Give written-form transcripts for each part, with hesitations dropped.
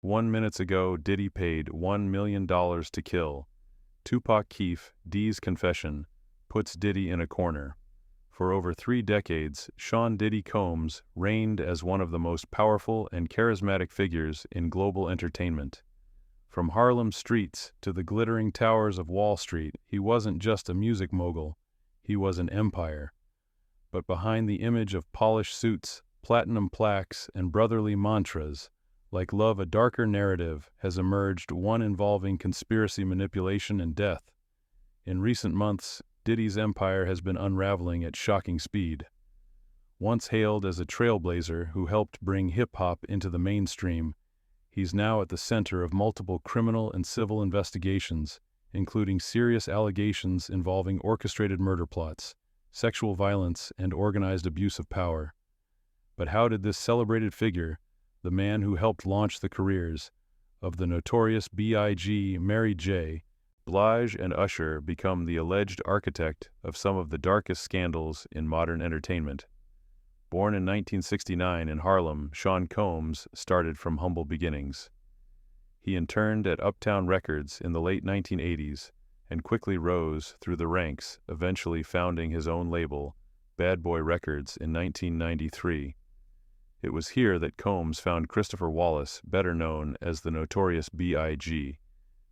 1 minute ago, Diddy paid $1 million to kill. Tupac Keefe, D's confession, puts Diddy in a corner. For over 3 decades, Sean Diddy Combs reigned as one of the most powerful and charismatic figures in global entertainment. From Harlem streets to the glittering towers of Wall Street, he wasn't just a music mogul, he was an empire. But behind the image of polished suits, platinum plaques, and brotherly mantras, like love, a darker narrative has emerged, one involving conspiracy, manipulation, and death. In recent months, Diddy's empire has been unraveling at shocking speed. Once hailed as a trailblazer who helped bring hip-hop into the mainstream, he's now at the center of multiple criminal and civil investigations, including serious allegations involving orchestrated murder plots, sexual violence, and organized abuse of power. But how did this celebrated figure, the man who helped launch the careers of the notorious B.I.G., Mary J., Blige, and Usher, become the alleged architect of some of the darkest scandals in modern entertainment? Born in 1969 in Harlem, Sean Combs started from humble beginnings. He interned at Uptown Records in the late 1980s and quickly rose through the ranks, eventually founding his own label, Bad Boy Records, in 1993. It was here that Combs found Christopher Wallace, better known as the notorious B.I.G.,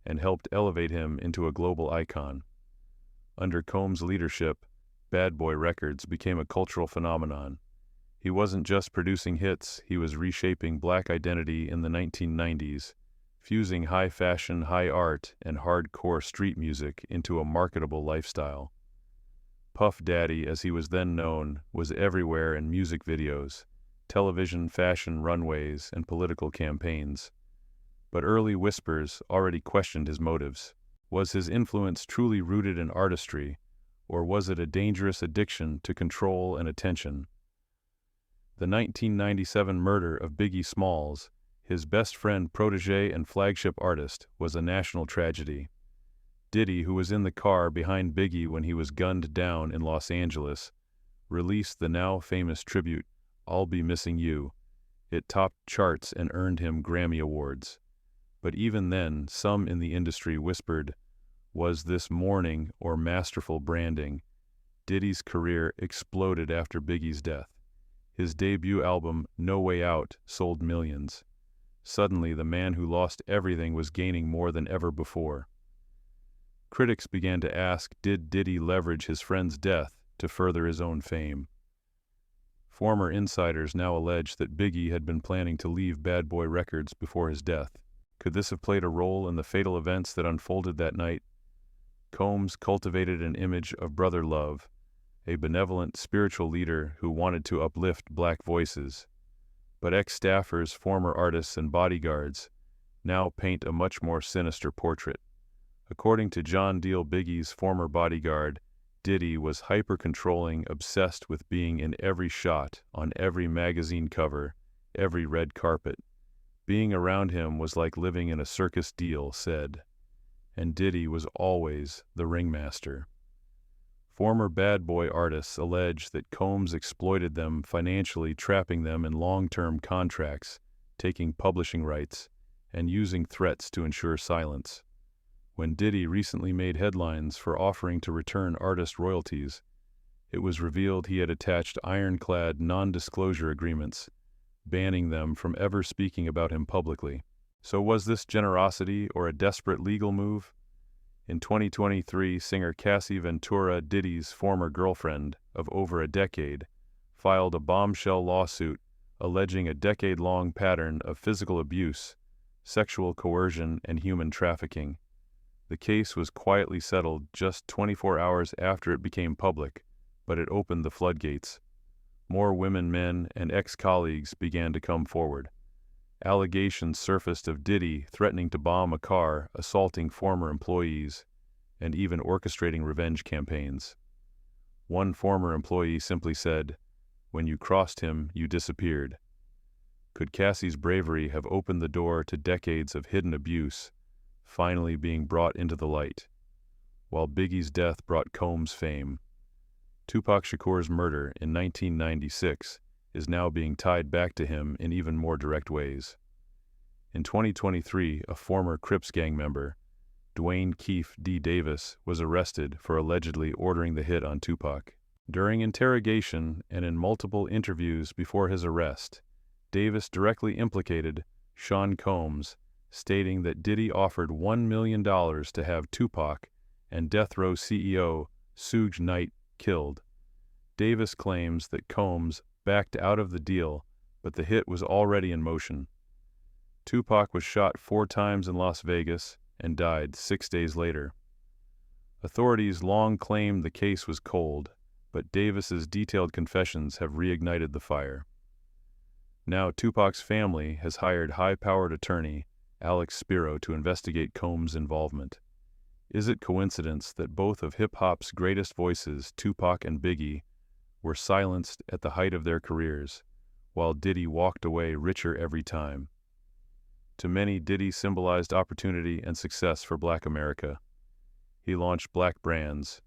and helped elevate him into a global icon. Under Combs' leadership, Bad Boy Records became a cultural phenomenon. He wasn't just producing hits, he was reshaping black identity in the 1990s, fusing high fashion, high art, and hardcore street music into a marketable lifestyle. Puff Daddy, as he was then known, was everywhere in music videos, television, fashion runways, and political campaigns. But early whispers already questioned his motives. Was his influence truly rooted in artistry, or was it a dangerous addiction to control and attention? The 1997 murder of Biggie Smalls, his best friend, protege, and flagship artist, was a national tragedy. Diddy, who was in the car behind Biggie when he was gunned down in Los Angeles, released the now famous tribute, "I'll Be Missing You." It topped charts and earned him Grammy Awards. But even then, some in the industry whispered, was this mourning or masterful branding? Diddy's career exploded after Biggie's death. His debut album, No Way Out, sold millions. Suddenly, the man who lost everything was gaining more than ever before. Critics began to ask, did Diddy leverage his friend's death to further his own fame? Former insiders now allege that Biggie had been planning to leave Bad Boy Records before his death. Could this have played a role in the fatal events that unfolded that night? Combs cultivated an image of brother love, a benevolent spiritual leader who wanted to uplift black voices. But ex-staffers, former artists, and bodyguards now paint a much more sinister portrait. According to John Deal, Biggie's former bodyguard, Diddy was hyper-controlling, obsessed with being in every shot, on every magazine cover, every red carpet. Being around him was like living in a circus, Deal said. And Diddy was always the ringmaster. Former Bad Boy artists allege that Combs exploited them financially, trapping them in long-term contracts, taking publishing rights, and using threats to ensure silence. When Diddy recently made headlines for offering to return artist royalties, it was revealed he had attached ironclad non-disclosure agreements, banning them from ever speaking about him publicly. So was this generosity or a desperate legal move? In 2023, singer Cassie Ventura, Diddy's former girlfriend of over a decade, filed a bombshell lawsuit alleging a decade-long pattern of physical abuse, sexual coercion, and human trafficking. The case was quietly settled just 24 hours after it became public, but it opened the floodgates. More women, men, and ex-colleagues began to come forward. Allegations surfaced of Diddy threatening to bomb a car, assaulting former employees, and even orchestrating revenge campaigns. One former employee simply said, "When you crossed him, you disappeared." Could Cassie's bravery have opened the door to decades of hidden abuse, finally being brought into the light? While Biggie's death brought Combs fame, Tupac Shakur's murder in 1996 is now being tied back to him in even more direct ways. In 2023, a former Crips gang member, Dwayne Keefe D. Davis, was arrested for allegedly ordering the hit on Tupac. During interrogation and in multiple interviews before his arrest, Davis directly implicated Sean Combs, stating that Diddy offered $1 million to have Tupac and Death Row CEO Suge Knight killed. Davis claims that Combs backed out of the deal, but the hit was already in motion. Tupac was shot 4 times in Las Vegas and died 6 days later. Authorities long claimed the case was cold, but Davis's detailed confessions have reignited the fire. Now Tupac's family has hired high-powered attorney Alex Spiro to investigate Combs' involvement. Is it coincidence that both of hip-hop's greatest voices, Tupac and Biggie, were silenced at the height of their careers, while Diddy walked away richer every time? To many, Diddy symbolized opportunity and success for Black America. He launched Black brands.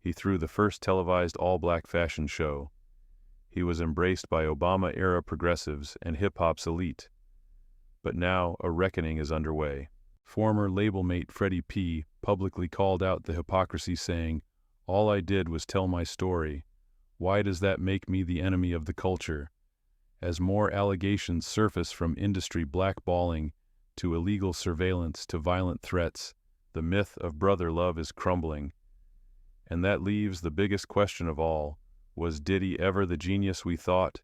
He threw the first televised all-black fashion show. He was embraced by Obama-era progressives and hip-hop's elite. But now a reckoning is underway. Former label mate Freddie P. publicly called out the hypocrisy, saying, "All I did was tell my story. Why does that make me the enemy of the culture?" As more allegations surface, from industry blackballing to illegal surveillance to violent threats, the myth of brother love is crumbling. And that leaves the biggest question of all: was Diddy ever the genius we thought,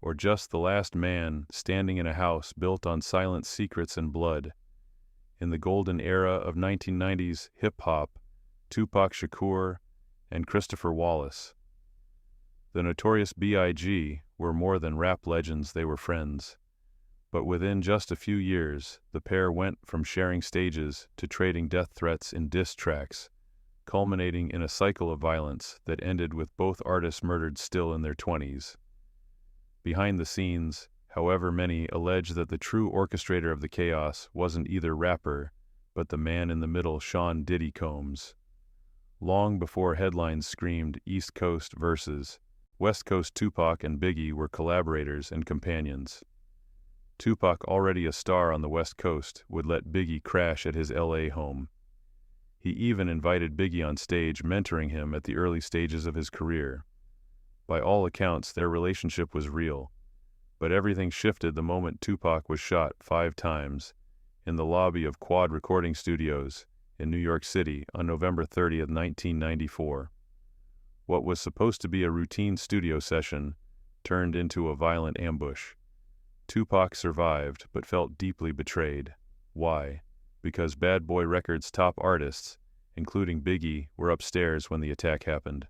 or just the last man standing in a house built on silent secrets and blood? In the golden era of 1990s hip-hop, Tupac Shakur and Christopher Wallace. The Notorious B.I.G. were more than rap legends, they were friends. But within just a few years, the pair went from sharing stages to trading death threats in diss tracks, culminating in a cycle of violence that ended with both artists murdered still in their 20s. Behind the scenes, however, many allege that the true orchestrator of the chaos wasn't either rapper, but the man in the middle, Sean Diddy Combs. Long before headlines screamed East Coast versus West Coast, Tupac and Biggie were collaborators and companions. Tupac, already a star on the West Coast, would let Biggie crash at his LA home. He even invited Biggie on stage, mentoring him at the early stages of his career. By all accounts, their relationship was real. But everything shifted the moment Tupac was shot 5 times in the lobby of Quad Recording Studios in New York City on November 30, 1994. What was supposed to be a routine studio session turned into a violent ambush. Tupac survived, but felt deeply betrayed. Why? Because Bad Boy Records' top artists, including Biggie, were upstairs when the attack happened.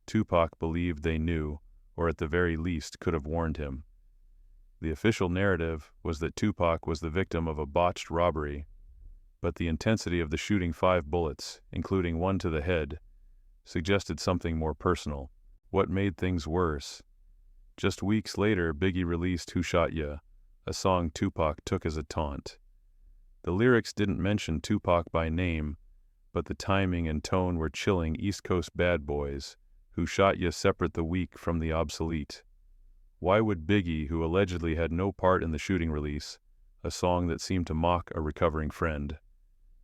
Tupac believed they knew, or at the very least could have warned him. The official narrative was that Tupac was the victim of a botched robbery, but the intensity of the shooting, 5 bullets, including one to the head, suggested something more personal. What made things worse? Just weeks later, Biggie released Who Shot Ya, a song Tupac took as a taunt. The lyrics didn't mention Tupac by name, but the timing and tone were chilling. East Coast bad boys, who shot ya, separate the weak from the obsolete. Why would Biggie, who allegedly had no part in the shooting, release a song that seemed to mock a recovering friend?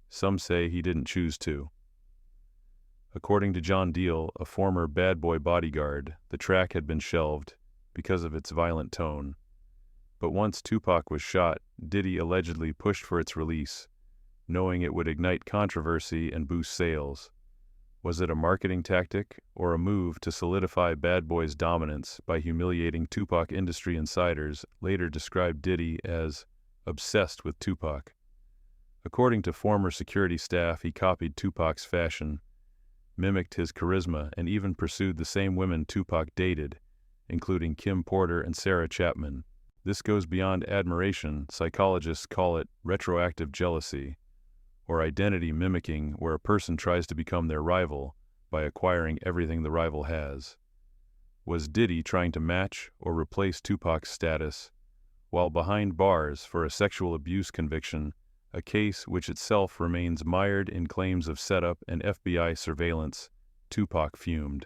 Some say he didn't choose to. According to John Deal, a former Bad Boy bodyguard, the track had been shelved because of its violent tone. But once Tupac was shot, Diddy allegedly pushed for its release, knowing it would ignite controversy and boost sales. Was it a marketing tactic or a move to solidify Bad Boy's dominance by humiliating Tupac? Industry insiders later described Diddy as obsessed with Tupac. According to former security staff, he copied Tupac's fashion, mimicked his charisma, and even pursued the same women Tupac dated, including Kim Porter and Sarah Chapman. This goes beyond admiration. Psychologists call it retroactive jealousy, or identity mimicking, where a person tries to become their rival by acquiring everything the rival has. Was Diddy trying to match or replace Tupac's status? While behind bars for a sexual abuse conviction, a case which itself remains mired in claims of setup and FBI surveillance, Tupac fumed.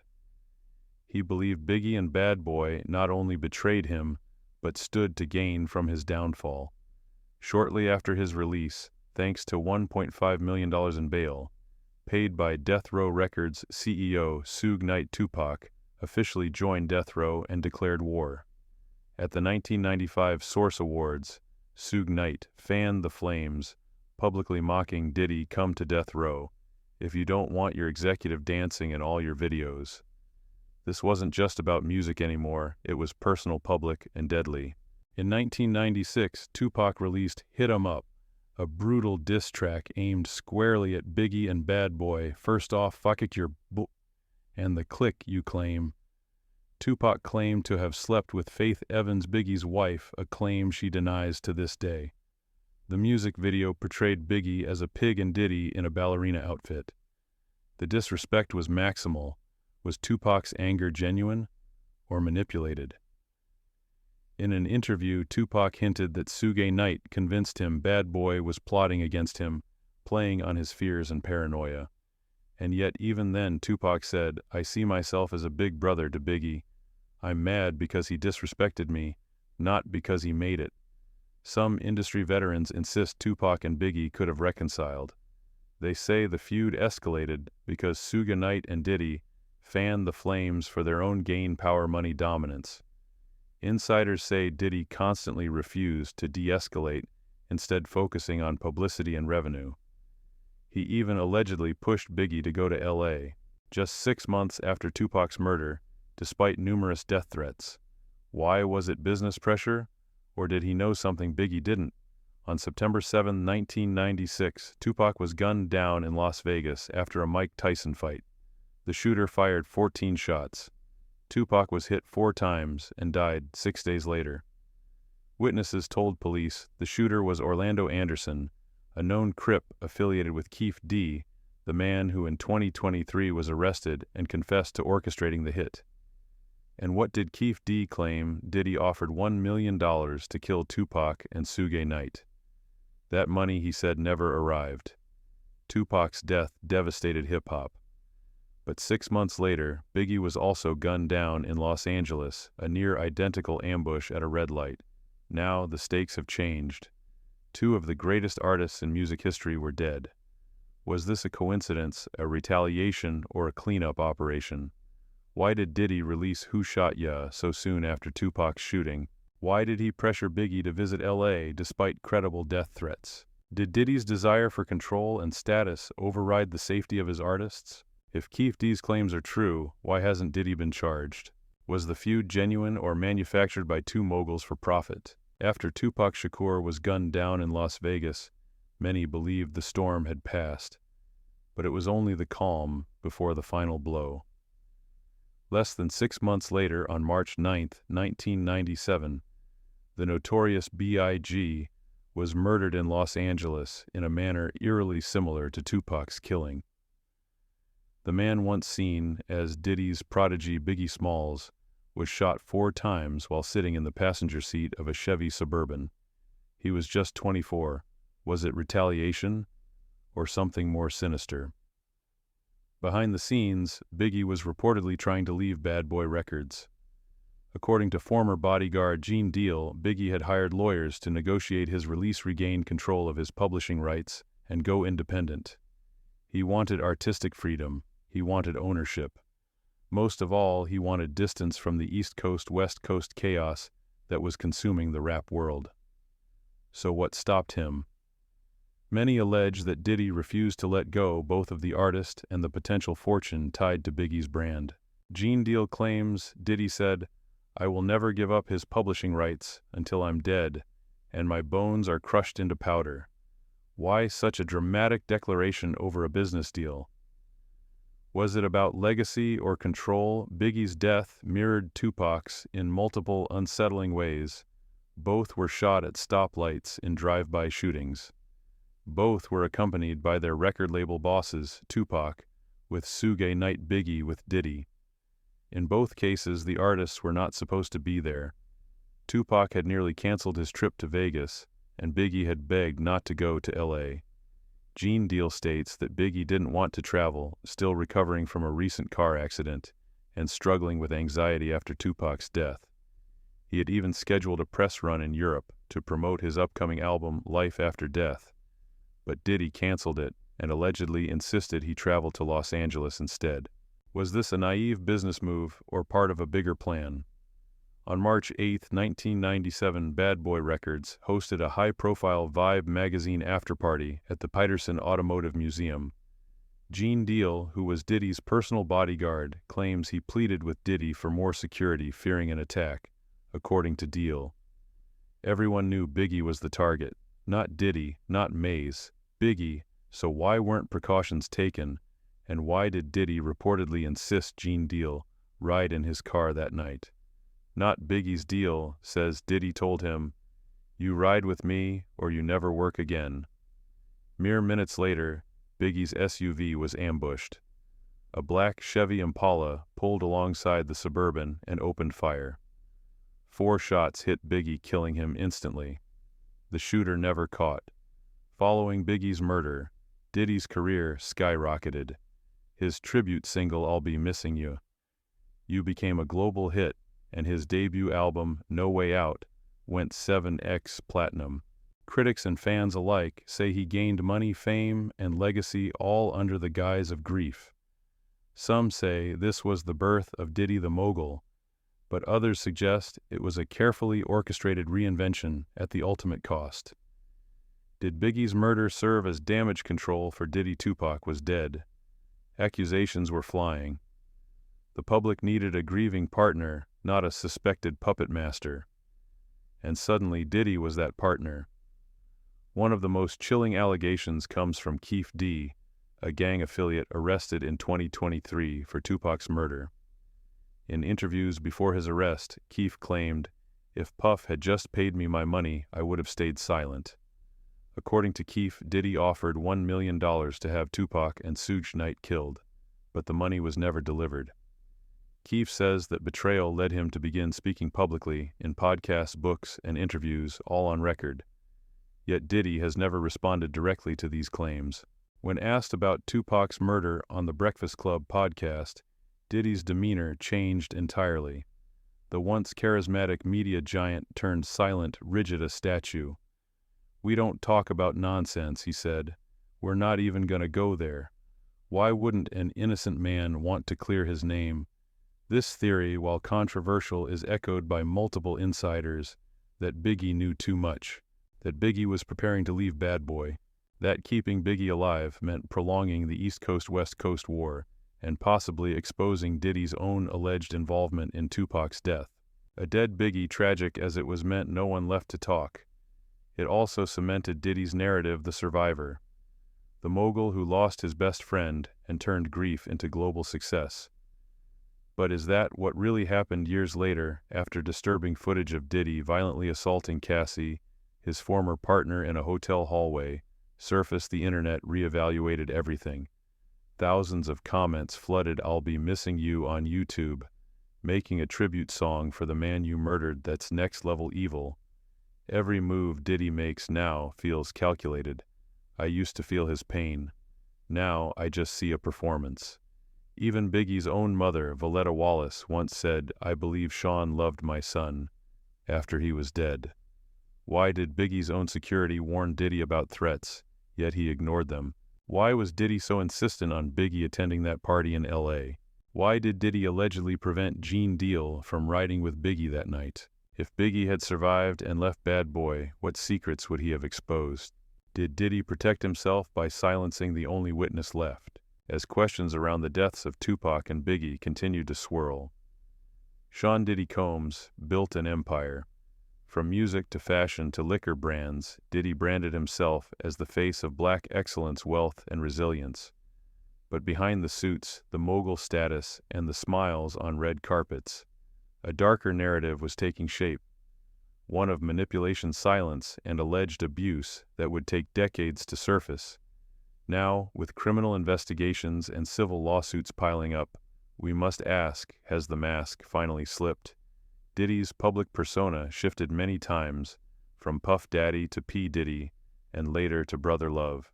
He believed Biggie and Bad Boy not only betrayed him, but stood to gain from his downfall. Shortly after his release, thanks to $1.5 million in bail, paid by Death Row Records CEO Suge Knight, Tupac officially joined Death Row and declared war. At the 1995 Source Awards, Suge Knight fanned the flames, publicly mocking Diddy, "Come to Death Row if you don't want your executive dancing in all your videos." This wasn't just about music anymore, it was personal, public, and deadly. In 1996, Tupac released Hit 'Em Up, a brutal diss track aimed squarely at Biggie and Bad Boy. "First off, fuck it, your and the click you claim." Tupac claimed to have slept with Faith Evans, Biggie's wife, a claim she denies to this day. The music video portrayed Biggie as a pig and Diddy in a ballerina outfit. The disrespect was maximal. Was Tupac's anger genuine or manipulated? In an interview, Tupac hinted that Suge Knight convinced him Bad Boy was plotting against him, playing on his fears and paranoia. And yet even then Tupac said, "I see myself as a big brother to Biggie. I'm mad because he disrespected me, not because he made it." Some industry veterans insist Tupac and Biggie could have reconciled. They say the feud escalated because Suge Knight and Diddy fanned the flames for their own gain, power, money, dominance. Insiders say Diddy constantly refused to de-escalate, instead focusing on publicity and revenue. He even allegedly pushed Biggie to go to LA, just 6 months after Tupac's murder, despite numerous death threats. Why? Was it business pressure? Or did he know something Biggie didn't? On September 7, 1996, Tupac was gunned down in Las Vegas after a Mike Tyson fight. The shooter fired 14 shots. Tupac was hit 4 times and died 6 days later. Witnesses told police the shooter was Orlando Anderson, a known Crip affiliated with Keefe, the man who in 2023 was arrested and confessed to orchestrating the hit. And what did Keefe claim? Diddy offered $1 million to kill Tupac and Suge Knight. That money, he said, never arrived. Tupac's death devastated hip-hop. But 6 months later, Biggie was also gunned down in Los Angeles, a near-identical ambush at a red light. Now the stakes have changed. 2 of the greatest artists in music history were dead. Was this a coincidence, a retaliation, or a cleanup operation? Why did Diddy release Who Shot Ya so soon after Tupac's shooting? Why did he pressure Biggie to visit LA despite credible death threats? Did Diddy's desire for control and status override the safety of his artists? If Keefe claims are true, why hasn't Diddy been charged? Was the feud genuine or manufactured by 2 moguls for profit? After Tupac Shakur was gunned down in Las Vegas, many believed the storm had passed. But it was only the calm before the final blow. Less than 6 months later, on March 9, 1997, the notorious B.I.G. was murdered in Los Angeles in a manner eerily similar to Tupac's killing. The man once seen as Diddy's prodigy Biggie Smalls was shot 4 times while sitting in the passenger seat of a Chevy Suburban. He was just 24. Was it retaliation or something more sinister? Behind the scenes, Biggie was reportedly trying to leave Bad Boy Records. According to former bodyguard Gene Deal, Biggie had hired lawyers to negotiate his release, regain control of his publishing rights, and go independent. He wanted artistic freedom. He wanted ownership. Most of all, he wanted distance from the East Coast, West Coast chaos that was consuming the rap world. So what stopped him? Many allege that Diddy refused to let go both of the artist and the potential fortune tied to Biggie's brand. Gene Deal claims Diddy said, "I will never give up his publishing rights until I'm dead, and my bones are crushed into powder." Why such a dramatic declaration over a business deal? Was it about legacy or control? Biggie's death mirrored Tupac's in multiple unsettling ways. Both were shot at stoplights in drive-by shootings. Both were accompanied by their record label bosses, Tupac with Suge Knight, Biggie with Diddy. In both cases, the artists were not supposed to be there. Tupac had nearly canceled his trip to Vegas, and Biggie had begged not to go to LA. Gene Deal states that Biggie didn't want to travel, still recovering from a recent car accident and struggling with anxiety after Tupac's death. He had even scheduled a press run in Europe to promote his upcoming album Life After Death, but Diddy canceled it and allegedly insisted he travel to Los Angeles instead. Was this a naive business move or part of a bigger plan? On March 8, 1997, Bad Boy Records hosted a high-profile Vibe magazine afterparty at the Peterson Automotive Museum. Gene Deal, who was Diddy's personal bodyguard, claims he pleaded with Diddy for more security, fearing an attack, according to Deal. Everyone knew Biggie was the target, not Diddy, not Maze, Biggie, so why weren't precautions taken, and why did Diddy reportedly insist Gene Deal ride in his car that night? Not Biggie's deal, says Diddy told him, "You ride with me or you never work again." Mere minutes later, Biggie's SUV was ambushed. A black Chevy Impala pulled alongside the Suburban and opened fire. 4 shots hit Biggie, killing him instantly. The shooter never caught. Following Biggie's murder, Diddy's career skyrocketed. His tribute single I'll Be Missing You became a global hit, and his debut album No Way Out went 7x platinum. Critics and fans alike say he gained money, fame, and legacy all under the guise of grief. Some say this was the birth of Diddy the Mogul, but others suggest it was a carefully orchestrated reinvention at the ultimate cost. Did Biggie's murder serve as damage control for Diddy? Tupac was dead. Accusations were flying. The public needed a grieving partner, not a suspected puppet master. And suddenly Diddy was that partner. One of the most chilling allegations comes from Keefe, a gang affiliate arrested in 2023 for Tupac's murder. In interviews before his arrest, Keefe claimed, "If Puff had just paid me my money, I would have stayed silent." According to Keefe, Diddy offered $1 million to have Tupac and Suge Knight killed, but the money was never delivered. Keefe says that betrayal led him to begin speaking publicly in podcasts, books, and interviews, all on record. Yet Diddy has never responded directly to these claims. When asked about Tupac's murder on the Breakfast Club podcast, Diddy's demeanor changed entirely. The once charismatic media giant turned silent, rigid, a statue. "We don't talk about nonsense," he said. "We're not even gonna go there. Why wouldn't an innocent man want to clear his name?" This theory, while controversial, is echoed by multiple insiders that Biggie knew too much, that Biggie was preparing to leave Bad Boy, that keeping Biggie alive meant prolonging the East Coast-West Coast war, and possibly exposing Diddy's own alleged involvement in Tupac's death. A dead Biggie, tragic as it was, meant no one left to talk. It also cemented Diddy's narrative, the survivor, the mogul who lost his best friend and turned grief into global success. But is that what really happened years later, after disturbing footage of Diddy violently assaulting Cassie, his former partner, in a hotel hallway, surfaced? The internet reevaluated everything. Thousands of comments flooded "I'll Be Missing You" on YouTube, making a tribute song for the man you murdered that's next-level evil. Every move Diddy makes now feels calculated. "I used to feel his pain. Now I just see a performance." Even Biggie's own mother, Valletta Wallace, once said, "I believe Sean loved my son," after he was dead. Why did Biggie's own security warn Diddy about threats, yet he ignored them? Why was Diddy so insistent on Biggie attending that party in LA? Why did Diddy allegedly prevent Gene Deal from riding with Biggie that night? If Biggie had survived and left Bad Boy, what secrets would he have exposed? Did Diddy protect himself by silencing the only witness left? As questions around the deaths of Tupac and Biggie continued to swirl, Sean Diddy Combs built an empire. From music to fashion to liquor brands, Diddy branded himself as the face of black excellence, wealth, and resilience. But behind the suits, the mogul status, and the smiles on red carpets, a darker narrative was taking shape. One of manipulation, silence, and alleged abuse that would take decades to surface. Now, with criminal investigations and civil lawsuits piling up, we must ask, has the mask finally slipped? Diddy's public persona shifted many times, from Puff Daddy to P. Diddy, and later to Brother Love.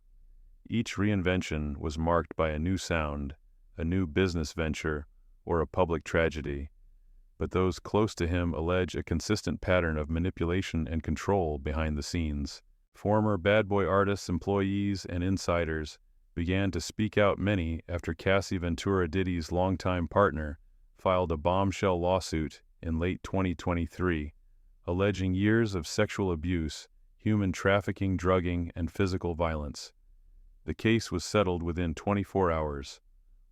Each reinvention was marked by a new sound, a new business venture, or a public tragedy. but those close to him allege a consistent pattern of manipulation and control behind the scenes. Former Bad Boy artists, employees, and insiders began to speak out, many after Cassie Ventura, Diddy's longtime partner, filed a bombshell lawsuit in late 2023, alleging years of sexual abuse, human trafficking, drugging, and physical violence. The case was settled within 24 hours.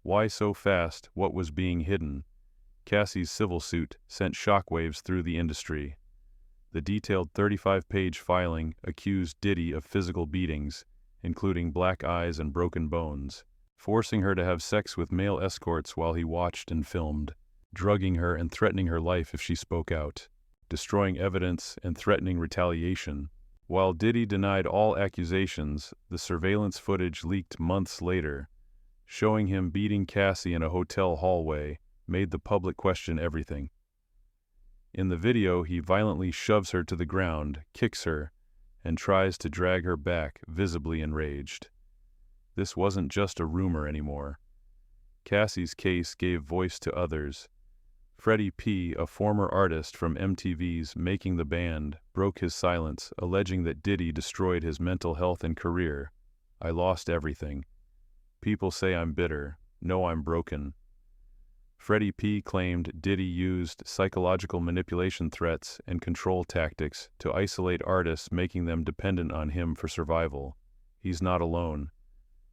Why so fast? What was being hidden? Cassie's civil suit sent shockwaves through the industry. The detailed 35-page filing accused Diddy of physical beatings, including black eyes and broken bones, forcing her to have sex with male escorts while he watched and filmed, drugging her and threatening her life if she spoke out, destroying evidence and threatening retaliation. While Diddy denied all accusations, the surveillance footage leaked months later, showing him beating Cassie in a hotel hallway, made the public question everything. In the video, he violently shoves her to the ground, kicks her, and tries to drag her back, visibly enraged. This wasn't just a rumor anymore. Cassie's case gave voice to others. Freddie P., a former artist from MTV's Making the Band, broke his silence, alleging that Diddy destroyed his mental health and career. "I lost everything. People say I'm bitter. No, I'm broken." Freddie P. claimed Diddy used psychological manipulation, threats, and control tactics to isolate artists, making them dependent on him for survival. He's not alone.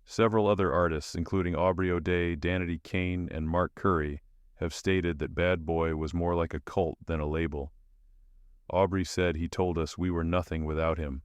Several other artists, including Aubrey O'Day, Danity Kane, and Mark Curry, have stated that Bad Boy was more like a cult than a label. Aubrey said he told us we were nothing without him,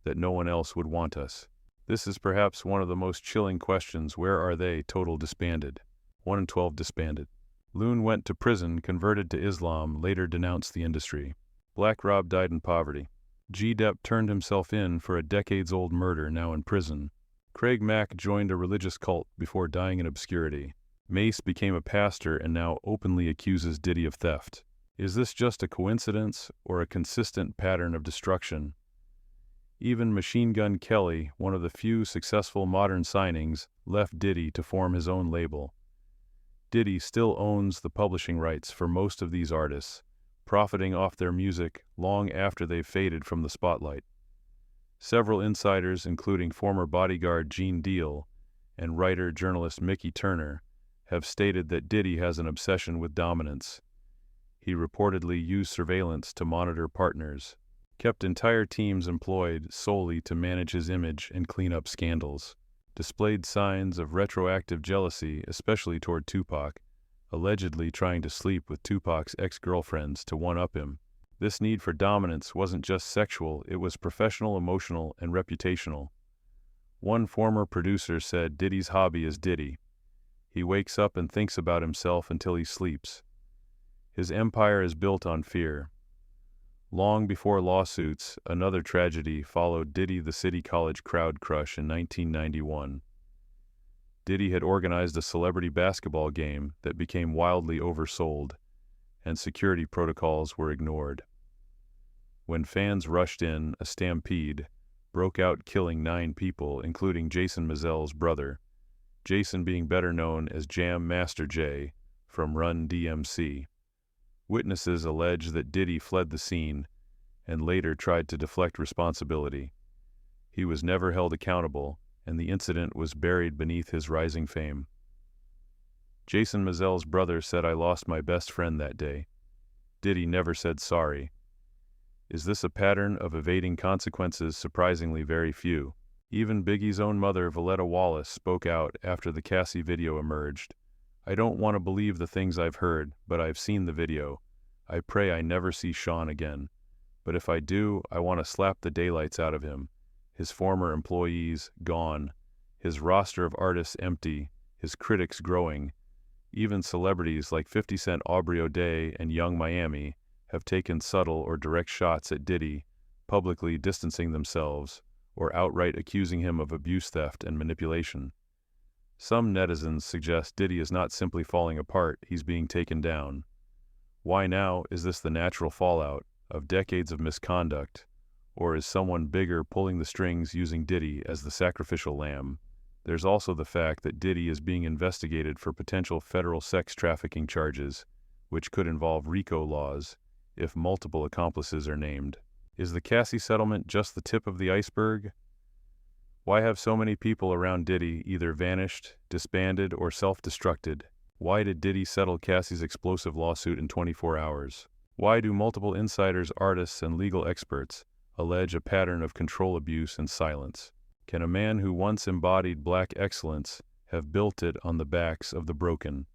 that no one else would want us. This is perhaps one of the most chilling questions. Where are they? Total disbanded. 1 in 12 disbanded. Loon went to prison, converted to Islam, later denounced the industry. Black Rob died in poverty. G. Depp turned himself in for a decades-old murder, now in prison. Craig Mack joined a religious cult before dying in obscurity. Mace became a pastor and now openly accuses Diddy of theft. Is this just a coincidence or a consistent pattern of destruction? Even Machine Gun Kelly, one of the few successful modern signings, left Diddy to form his own label. Diddy still owns the publishing rights for most of these artists, profiting off their music long after they've faded from the spotlight. Several insiders, including former bodyguard Gene Deal and writer-journalist Mickey Turner, have stated that Diddy has an obsession with dominance. He reportedly used surveillance to monitor partners, kept entire teams employed solely to manage his image and clean up scandals, displayed signs of retroactive jealousy, especially toward Tupac, allegedly trying to sleep with Tupac's ex-girlfriends to one-up him. This need for dominance wasn't just sexual, it was professional, emotional, and reputational. One former producer said Diddy's hobby is Diddy. He wakes up and thinks about himself until he sleeps. His empire is built on fear. Long before lawsuits, another tragedy followed Diddy: the City College crowd crush in 1991. Diddy had organized a celebrity basketball game that became wildly oversold, and security protocols were ignored. When fans rushed in, a stampede broke out, killing 9 people, including Jason Mizell's brother, Jason being better known as Jam Master Jay from Run DMC. Witnesses allege that Diddy fled the scene and later tried to deflect responsibility. He was never held accountable, and the incident was buried beneath his rising fame. Jason Mizell's brother said, "I lost my best friend that day." Diddy never said sorry. Is this a pattern of evading consequences? Surprisingly, very few. Even Biggie's own mother, Valletta Wallace, spoke out after the Cassie video emerged. "I don't want to believe the things I've heard, but I've seen the video. I pray I never see Sean again. But if I do, I want to slap the daylights out of him. His former employees gone, his roster of artists empty, his critics growing. Even celebrities like 50 Cent, Aubrey O'Day, and Young Miami have taken subtle or direct shots at Diddy, publicly distancing themselves or outright accusing him of abuse, theft, and manipulation. Some netizens suggest Diddy is not simply falling apart, he's being taken down. Why now? Is this the natural fallout of decades of misconduct, or is someone bigger pulling the strings, using Diddy as the sacrificial lamb? There's also the fact that Diddy is being investigated for potential federal sex trafficking charges, which could involve RICO laws if multiple accomplices are named. Is the Cassie settlement just the tip of the iceberg? Why have so many people around Diddy either vanished, disbanded, or self-destructed? Why did Diddy settle Cassie's explosive lawsuit in 24 hours? Why do multiple insiders, artists, and legal experts allege a pattern of control abuse and silence? Can a man who once embodied black excellence have built it on the backs of the broken?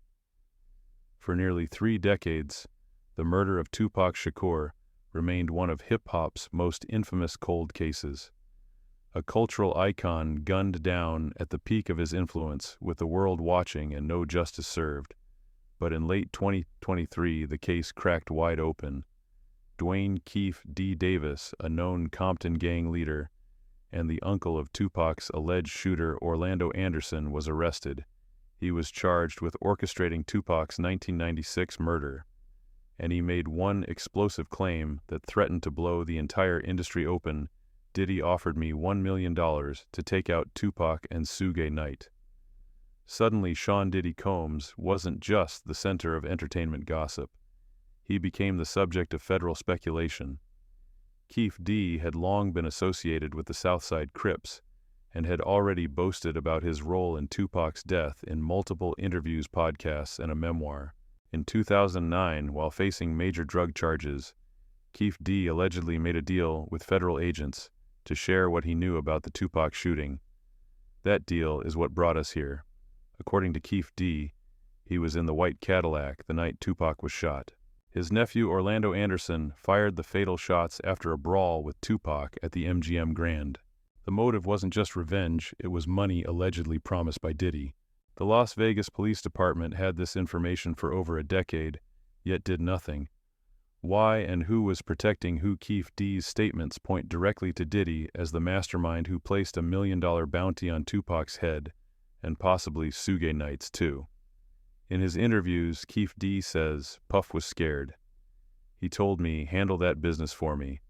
For nearly 3 decades, the murder of Tupac Shakur remained one of hip-hop's most infamous cold cases. A cultural icon gunned down at the peak of his influence with the world watching and no justice served. But in late 2023, the case cracked wide open. Dwayne Keefe D. Davis, a known Compton gang leader, and the uncle of Tupac's alleged shooter Orlando Anderson, was arrested. He was charged with orchestrating Tupac's 1996 murder, and he made one explosive claim that threatened to blow the entire industry open. Diddy offered me $1 million to take out Tupac and Suge Knight. Suddenly, Sean Diddy Combs wasn't just the center of entertainment gossip. He became the subject of federal speculation. Keefe D had long been associated with the Southside Crips and had already boasted about his role in Tupac's death in multiple interviews, podcasts, and a memoir. In 2009, while facing major drug charges, Keefe D allegedly made a deal with federal agents to share what he knew about the Tupac shooting. That deal is what brought us here. According to Keefe D, he was in the white Cadillac the night Tupac was shot. His nephew Orlando Anderson fired the fatal shots after a brawl with Tupac at the MGM Grand. The motive wasn't just revenge, it was money allegedly promised by Diddy. The Las Vegas Police Department had this information for over a decade, yet did nothing. Why and who was protecting who? Keefe D's statements point directly to Diddy as the mastermind who placed $1 million bounty on Tupac's head, and possibly Suge Knight's too. In his interviews, Keefe D says, Puff was scared. He told me, handle that business for me.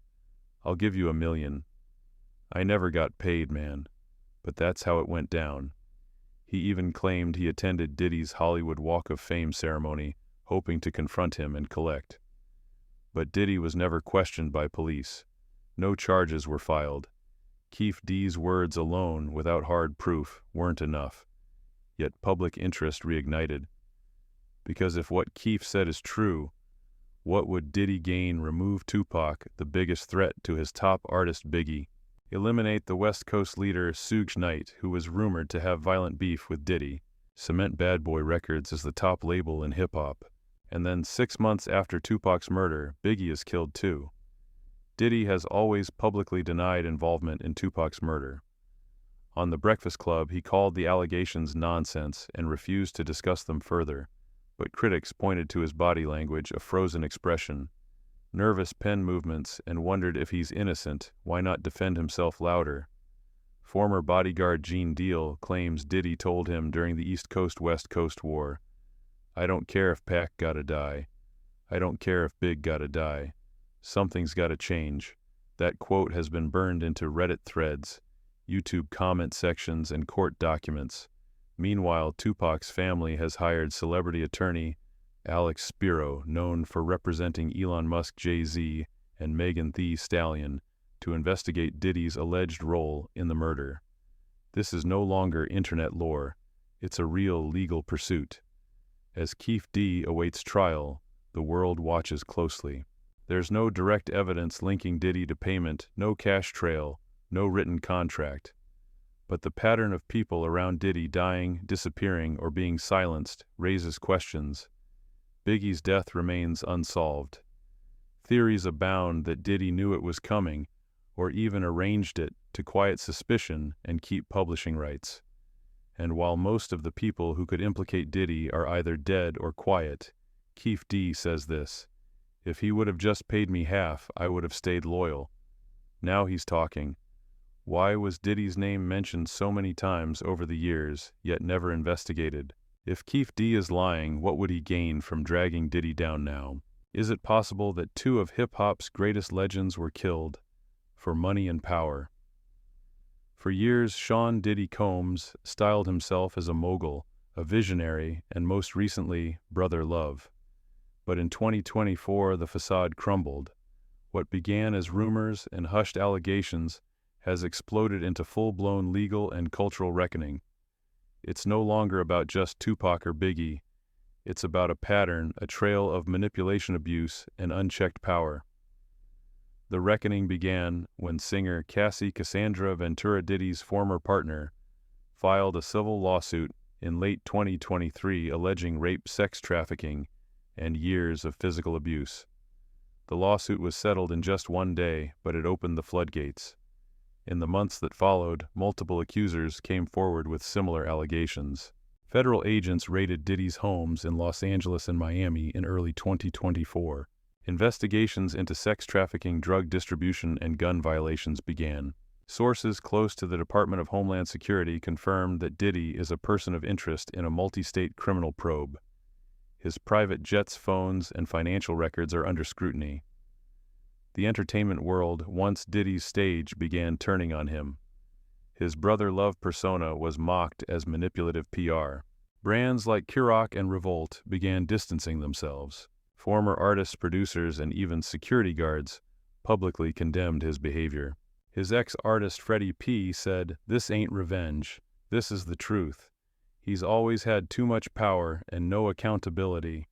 I'll give you $1 million. I never got paid, man. But that's how it went down. He even claimed he attended Diddy's Hollywood Walk of Fame ceremony, hoping to confront him and collect. But Diddy was never questioned by police. No charges were filed. Keefe D's words alone, without hard proof, weren't enough. Yet public interest reignited. Because if what Keefe said is true, what would Diddy gain? Remove Tupac, the biggest threat to his top artist Biggie. Eliminate the West Coast leader Suge Knight, who was rumored to have violent beef with Diddy. Cement Bad Boy Records as the top label in hip-hop. And then 6 months after Tupac's murder, Biggie is killed too. Diddy has always publicly denied involvement in Tupac's murder. On The Breakfast Club, he called the allegations nonsense and refused to discuss them further, but critics pointed to his body language, a frozen expression, nervous pen movements, and wondered if he's innocent, why not defend himself louder? Former bodyguard Gene Deal claims Diddy told him during the East Coast-West Coast War, I don't care if Pac gotta die. I don't care if Big gotta die. Something's gotta change. That quote has been burned into Reddit threads, YouTube comment sections, and court documents. Meanwhile, Tupac's family has hired celebrity attorney Alex Spiro, known for representing Elon Musk, Jay-Z, and Megan Thee Stallion, to investigate Diddy's alleged role in the murder. This is no longer internet lore. It's a real legal pursuit. As Keefe D awaits trial, the world watches closely. There's no direct evidence linking Diddy to payment, no cash trail, no written contract. But the pattern of people around Diddy dying, disappearing, or being silenced raises questions. Biggie's death remains unsolved. Theories abound that Diddy knew it was coming, or even arranged it to quiet suspicion and keep publishing rights. And while most of the people who could implicate Diddy are either dead or quiet, Keefe D says this, if he would have just paid me half, I would have stayed loyal. Now he's talking. Why was Diddy's name mentioned so many times over the years, yet never investigated? If Keefe D is lying, what would he gain from dragging Diddy down now? Is it possible that 2 of hip-hop's greatest legends were killed for money and power? For years, Sean Diddy Combs styled himself as a mogul, a visionary, and most recently, Brother Love. But in 2024, the facade crumbled. What began as rumors and hushed allegations has exploded into full-blown legal and cultural reckoning. It's no longer about just Tupac or Biggie. It's about a pattern, a trail of manipulation, abuse, and unchecked power. The reckoning began when singer Cassie Cassandra Ventura, Diddy's former partner, filed a civil lawsuit in late 2023 alleging rape, sex trafficking, and years of physical abuse. The lawsuit was settled in just one day, but it opened the floodgates. In the months that followed, multiple accusers came forward with similar allegations. Federal agents raided Diddy's homes in Los Angeles and Miami in early 2024. Investigations into sex trafficking, drug distribution, and gun violations began. Sources close to the Department of Homeland Security confirmed that Diddy is a person of interest in a multi-state criminal probe. His private jets, phones, and financial records are under scrutiny. The entertainment world, once Diddy's stage, began turning on him. His brother love persona was mocked as manipulative PR. Brands like Ciroc and Revolt began distancing themselves. Former artists, producers, and even security guards publicly condemned his behavior. His ex-artist Freddie P. said, "This ain't revenge. This is the truth. He's always had too much power and no accountability."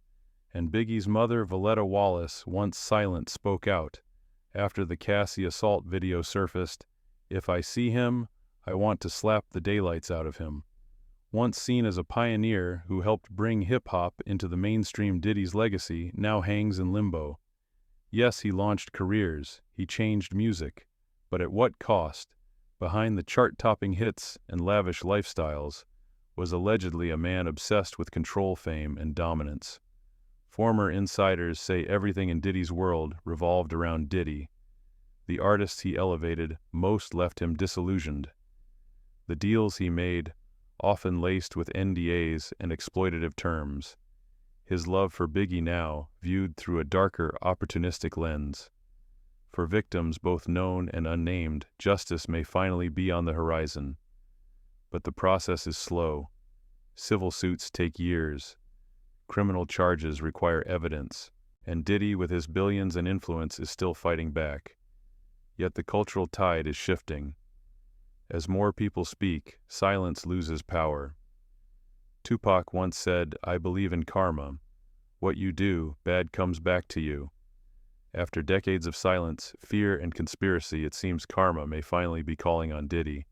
And Biggie's mother, Valletta Wallace, once silent, spoke out. After the Cassie assault video surfaced, "If I see him, I want to slap the daylights out of him." Once seen as a pioneer who helped bring hip-hop into the mainstream, Diddy's legacy now hangs in limbo. Yes, he launched careers, he changed music, but at what cost? Behind the chart-topping hits and lavish lifestyles was allegedly a man obsessed with control, fame, and dominance. Former insiders say everything in Diddy's world revolved around Diddy. The artists he elevated most left him disillusioned. The deals he made, often laced with NDAs and exploitative terms. His love for Biggie now viewed through a darker, opportunistic lens. For victims both known and unnamed, justice may finally be on the horizon. But the process is slow. Civil suits take years. Criminal charges require evidence, and Diddy, with his billions and influence, is still fighting back. Yet the cultural tide is shifting. As more people speak, silence loses power. Tupac once said, "I believe in karma. What you do, bad comes back to you." After decades of silence, fear, and conspiracy, it seems karma may finally be calling on Diddy.